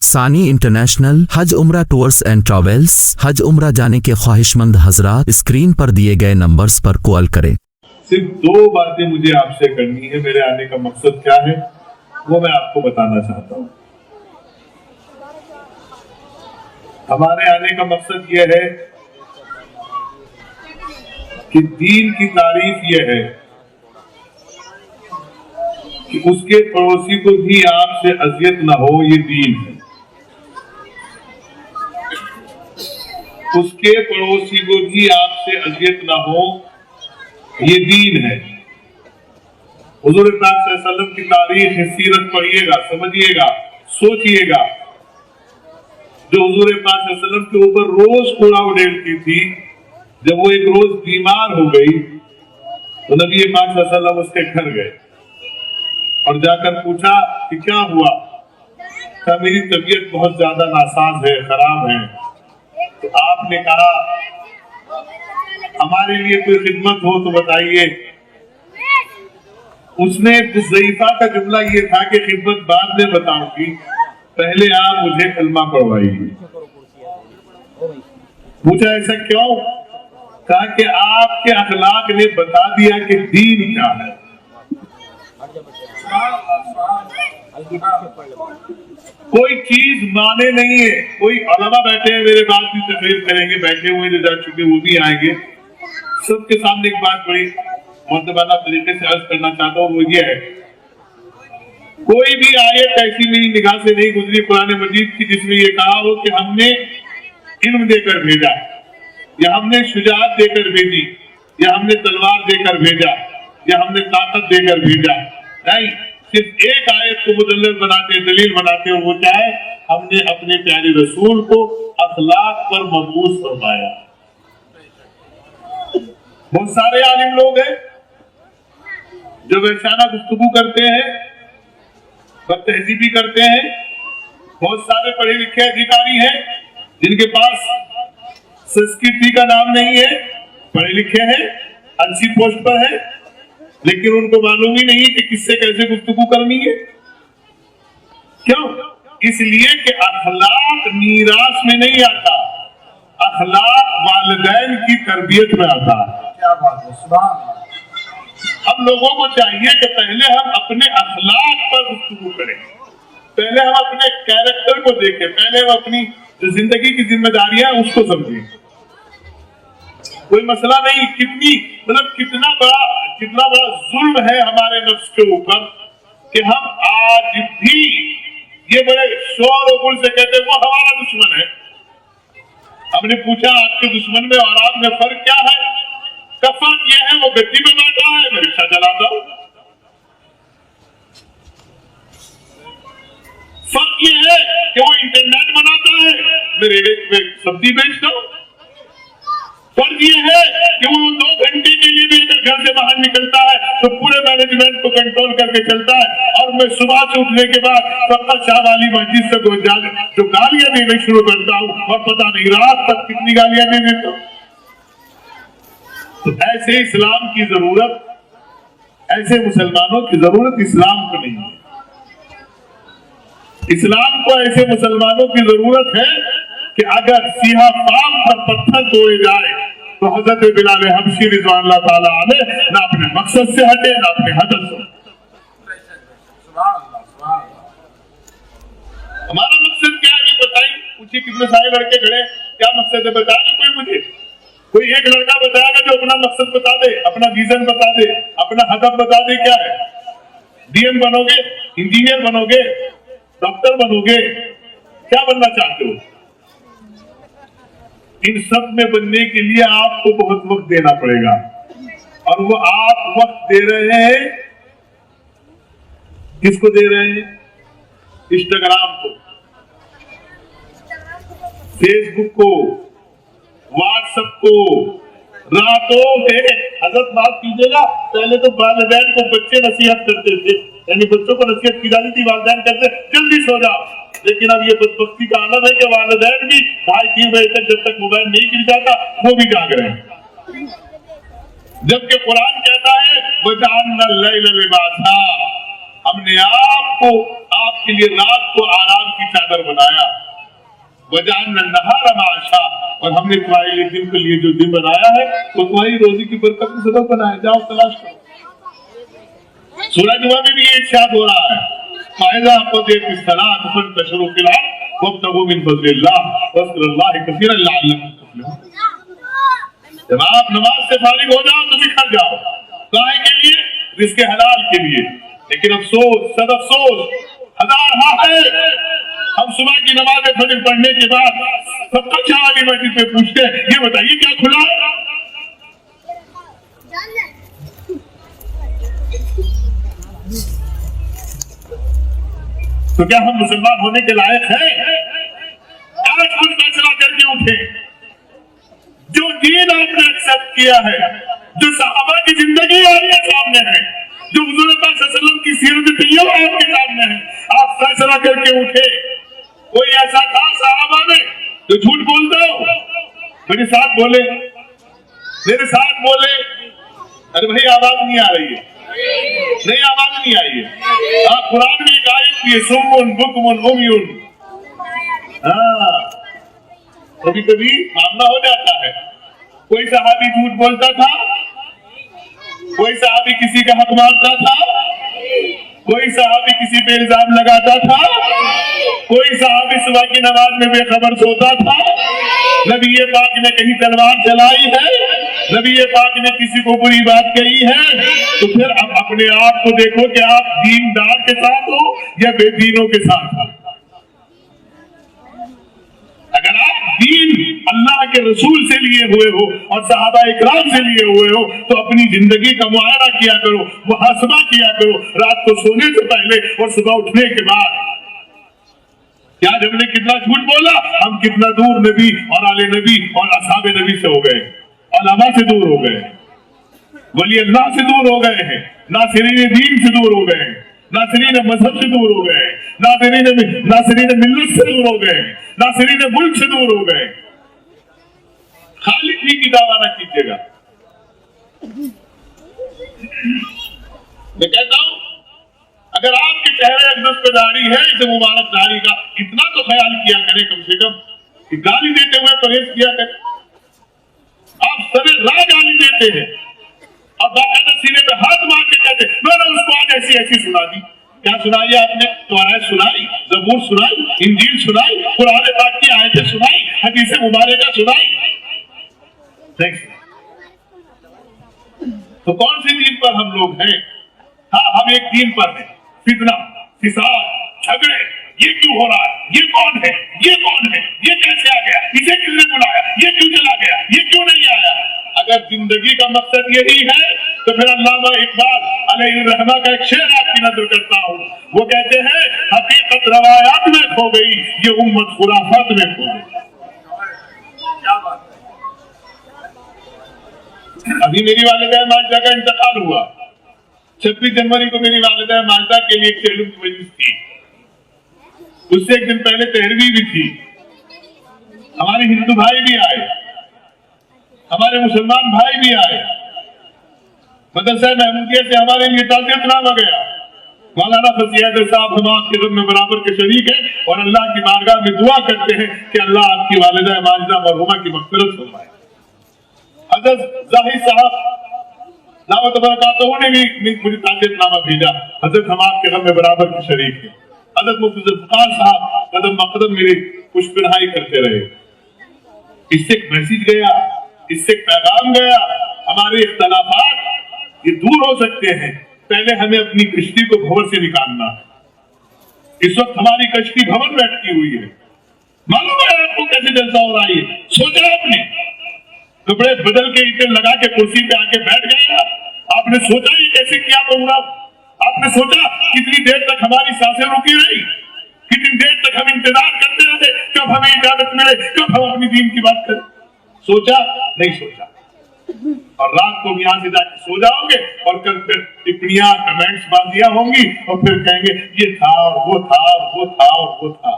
ثانی انٹرنیشنل حج عمرہ tours and travels. حج عمرہ جانے کے خواہش مند حضرات اسکرین پر دیے گئے نمبرز پر کال کریں۔ صرف دو باتیں مجھے آپ سے کرنی ہے۔ میرے آنے کا مقصد کیا ہے وہ میں آپ کو بتانا چاہتا ہوں۔ ہمارے آنے کا مقصد یہ ہے کہ دین کی تعریف یہ ہے کہ اس کے پڑوسی کو بھی آپ سے اذیت نہ ہو، یہ دین ہے۔ اس کے پڑوسی کو بھی آپ سے اذیت نہ ہو، یہ دین ہے۔ حضور پاک صلی اللہ علیہ وسلم کی تاریخ سیرت پڑھیے گا، سمجھیے گا، سوچئے گا۔ جو حضور پاک صلی اللہ علیہ وسلم کے اوپر روز کوڑا اڈیلتی تھی، جب وہ ایک روز بیمار ہو گئی تو نبی پاک صلی اللہ علیہ وسلم اس کے گھر گئے اور جا کر پوچھا کہ کیا ہوا؟ کہا میری طبیعت بہت زیادہ ناساز ہے، خراب ہے۔ تو آپ نے کہا ہمارے لیے کوئی خدمت ہو تو بتائیے۔ اس نے ضعیفہ کا جملہ یہ تھا کہ خدمت بعد میں بتاؤں گی، پہلے آپ مجھے کلمہ پڑھوائیے۔ پوچھا ایسا کیوں؟ کہا کہ آپ کے اخلاق نے بتا دیا کہ دین کیا ہے۔ کوئی چیز مانے نہیں ہے۔ کوئی علماء بیٹھے ہیں، میرے بعد بھی تقریر کریں گے، بیٹھے ہوئے جو جا چکے وہ بھی آئیں گے۔ سب کے سامنے ایک بات بڑی مؤدبانہ طریقے سے عرض کرنا چاہتا ہوں، وہ یہ ہے کوئی بھی آیت ایسی میری نگاہ سے نہیں گزری قرآن مجید کی جس میں یہ کہا ہو کہ ہم نے علم دے کر بھیجا، یا ہم نے شجاعت دے کر بھیجی، یا ہم نے تلوار دے کر بھیجا، یا ہم نے طاقت دے کر بھیجا۔ نہیں، صرف ایک آیت کو مدلل بناتے، دلیل بناتے، اور وہ کیا ہے؟ ہم نے اپنے پیارے رسول کو اخلاق پر مبعوث فرمایا۔ بہت سارے عالم لوگ ہیں جو وحشانہ گفتگو کرتے ہیں، بد تہذیبی کرتے ہیں۔ بہت سارے پڑھے لکھے ادھیکاری ہیں جن کے پاس سنسکرتی کا نام نہیں ہے، پڑھے لکھے ہیں، اچھی پوسٹ پر ہیں، لیکن ان کو معلوم ہی نہیں کہ کس سے کیسے گفتگو کرنی ہے۔ کیوں؟ اس لیے کہ اخلاق میراث میں نہیں آتا، اخلاق والدین کی تربیت میں آتا ہے۔ کیا بات ہے، سبحان اللہ۔ ہم لوگوں کو چاہیے کہ پہلے ہم اپنے اخلاق پر گفتگو کریں، پہلے ہم اپنے کیریکٹر کو دیکھیں، پہلے ہم اپنی جو زندگی کی ذمہ داریاں اس کو سمجھیں۔ کوئی مسئلہ نہیں، کتنا بڑا ظلم ہے ہمارے نفس کے اوپر کہ ہم آج بھی یہ بڑے شور و گل سے کہتے ہیں وہ ہمارا دشمن ہے۔ ہم نے پوچھا آپ کے دشمن میں اور آپ میں فرق کیا ہے؟ کا فرق یہ ہے وہ گدی میں بیٹھا ہے، میں رکشہ چلاتا ہوں۔ فرق یہ ہے کہ وہ انٹرنیٹ بناتا ہے، میں ریلے میں سبزی بیچتا ہوں۔ فرق یہ ہے کہ وہ 2 گھنٹے کے لیے بھی اگر گھر سے باہر نکلتا ہے تو پورے مینجمنٹ کو کنٹرول کر کے چلتا ہے، اور میں صبح سے اٹھنے کے بعد فقط شاہ والی مسجد سے جو گالیاں دینے شروع کرتا ہوں، اور پتہ نہیں رات تک کتنی گالیاں دے دیتا ہوں۔ تو ایسے اسلام کی ضرورت، ایسے مسلمانوں کی ضرورت اسلام کو نہیں ہے۔ اسلام کو ایسے مسلمانوں کی ضرورت ہے کہ اگر سیاہ فام پر پتھر توڑے جائے تو حضرت بلال حبشی رضوان اللہ تعالیٰ علیہ نہ اپنے مقصد سے ہٹے نہ اپنے ہدف سے۔ ہمارا مقصد کیا ہے یہ بتائیں؟ پوچھیے کتنے سارے لڑکے کھڑے، کیا مقصد ہے؟ بتائے گا کوئی مجھے؟ کوئی ایک لڑکا بتائے گا جو اپنا مقصد بتا دے، اپنا ویژن بتا دے، اپنا ہدف بتا دے؟ کیا ہے؟ ڈی ایم بنو گے، انجینئر بنو گے، ڈاکٹر بنو گے، کیا بننا چاہتے ہو؟ ان سب میں بننے کے لیے آپ کو بہت وقت دینا پڑے گا، اور وہ آپ وقت دے رہے ہیں کس کو دے رہے ہیں؟ انسٹاگرام کو، فیس بک کو، واٹس ایپ کو، راتوں میں۔ حضرت معاف کیجیے گا، پہلے تو والدین کو بچے نصیحت کرتے تھے، یعنی بچوں کو نصیحت کی جاتی تھی، والدین کہتے جلدی سو جاؤ۔ لیکن اب یہ بدبختی کا عالم ہے کہ والدین بھی 2:30-3 بجے تک جب تک موبائل نہیں گر جاتا وہ بھی جاگ رہے ہیں، جبکہ قرآن کہتا ہے وَجَعَلْنَا اللَّيْلَ لِبَاسًا، ہم نے آپ کو آپ आपके लिए रात को आराम की चादर बनाया, वजअलना अन्नहारा माशा, और हमने तुम्हारे लिए दिन के लिए जो दिन बनाया है वो तुम्हारी रोजी की बरकत का सबब बनाया। जाओ तलाश करो। सूरह जुमा में भी ये इरशाद हो रहा है, फाइज़ा क़ुदियतिस सलात फंतशिरू फिल अर्ज़ वब्तगू मिन फ़ज़लिल्लाह वज़्कुरुल्लाह कसीरन लअल्लकुम तुफ़्लिहून। जब आप नमाज से फारिग हो जाओ तो बिखर जाओ, काहे के लिए? रिज़्क़ हलाल के लिए। लेकिन अफसोस, सद अफसोस, हजार हाँ है, हम सुबह की नमाज फजर पढ़ने के बाद सब कुछ आगे मस्जिद में पूछते हैं, ये बताइए क्या खुला है? तो क्या हम मुसलमान होने के लायक हैं? आज खुद फैसला करके उठे। जो दीन आपने एक्सेप्ट किया है, जो सहाबा की जिंदगी आपके सामने है, जो हुजूर पाक सल्लल्लाहु अलैहि वसल्लम की सीरत तैयबा आपके सामने है, आप फैसला करके उठे। कोई ऐसा था सहाबा में जो झूठ बोलता हो? मेरे साथ बोले, मेरे साथ बोले। अरे भाई आवाज नहीं आ रही है, नहीं आवाज नहीं आई है। आप कुरान में एक आयत भी है, सुम्मुन बुकमुन उम्युन। हाँ, कभी कभी मामला हो जाता है। कोई सहाबी झूठ बोलता था, कोई सहाबी किसी का हक मारता था, कोई सहाबी किसी पे इल्जाम लगाता था, कोई सहाबी सुबह की नमाज में बेखबर सोता था। नबी पाक ने कहीं तलवार चलाई है, नबी पाक ने किसी को बुरी बात कही है। तो फिर अब अपने आप को देखो कि आप दीनदार के साथ हो या बेदीनों के साथ हो। अगर आप दीन अल्लाह के रसूल से लिए हुए हो और सहाबा इकराम से लिए हुए हो तो अपनी जिंदगी का मुआयना किया करो, मुहासबा किया करो, रात को सोने से पहले और सुबह उठने के बाद। क्या हमने कितना झूठ बोला, हम कितना दूर नबी और आले नबी और असहाबे नबी से हो गए, उलमा से दूर हो गए, वली अल्लाह से दूर हो गए हैं, नासिरीन दीन से दूर हो गए, नासिरीन मजहब से दूर हो गए, नासिरीन मिल्लत से दूर हो गए, नासिरीन मुल्क से दूर हो गए। खाली ठीक की दावा ना कीजिएगा। मैं कहता हूं अगर आपके चेहरे अक़दस पे दाढ़ी है, इसे मुबारक दाढ़ी का इतना तो ख्याल किया करें कम से कम कि गाली देते हुए परहेज किया करें। आप सरे राह गाली देते हैं और बाकायदा सीने पे हाथ मार के कहते मैंने उसको आज ऐसी ऐसी सुना दी। क्या सुनाई आपने? तौरात सुनाई, ज़बूर सुनाई, इंजील सुनाई, कुरान पाक की आयतें सुनाई, हदीस मुबारका सुनाई। तो कौन सी दीन पर हम लोग हैं? हाँ, हम एक दीन पर हैं। फितना, फिसाद, झगड़े, ये क्यों हो रहा है? ये कौन है? ये कौन है? ये कैसे आ गया? इसे किसने बुलाया? ये क्यों चला गया? ये क्यों नहीं आया? अगर जिंदगी का मकसद यही है तो फिर अल्लामा इकबाल अलैहिर्रहमा का एक शेर आपकी नजर करता हूँ। वो कहते हैं हकीकत रवायात में खो गई, ये उम्मत खुराफात में खो गई। क्या बात है? अभी मेरी वालिदा माजिदा का इंतकाल हुआ। 26 जनवरी को मेरी वालिदा माजिदा के लिए एक तहरीर की मजलिस थी। उससे एक दिन पहले तहरीर भी थी। हमारे हिंदू भाई भी आए, हमारे मुसलमान भाई भी आए। मदरसा महमूदिया से हमारे लिए ताज़ियतनामा गया। मौलाना फज़ी हैदर साहब हम आपके गम में बराबर के शरीक हैं और अल्लाह की बारगाह में दुआ करते हैं कि अल्लाह आपकी वालिदा माजिदा मरहुमा की मग़फ़िरत फरमाए। हज़रत ज़ाहिद साहब दावत बरकातहू ने भी मुझे ताज़ियतनामा भेजा। हज़रत हम आपके गम में बराबर के शरीक हैं। हज़रत मुफ्ती ज़ुल्फ़िकार साहब कदम बकदम मेरे पुष्पनाई करते रहे। इससे एक मैसेज गया, इससे एक पैगाम गया। हमारे इख्तलाफात ये दूर हो सकते हैं, पहले हमें अपनी कश्ती को भंवर से निकालना है। इस वक्त हमारी कश्ती भंवर में अटकी हुई है। मालूम है आपको कैसे जलसा हो रहा है? सोचा आपने? कपड़े बदल के ईंटें लगा के कुर्सी पे आके बैठ गए। आपने सोचा ये कैसे किया प्रोग्राम? आपने सोचा कितनी देर तक हमारी सांसें रुकी रही, कितनी देर तक हम इंतजार करते रहे कब हमें इजाजत मिले, कब हम अपनी दीन की बात करें? सोचा? नहीं सोचा। और रात को यहाँ से जाके सो जाओगे और कल फिर टिप्पणियां, कमेंट्स बाजियां होंगी और फिर कहेंगे ये था और वो था और वो था और वो था।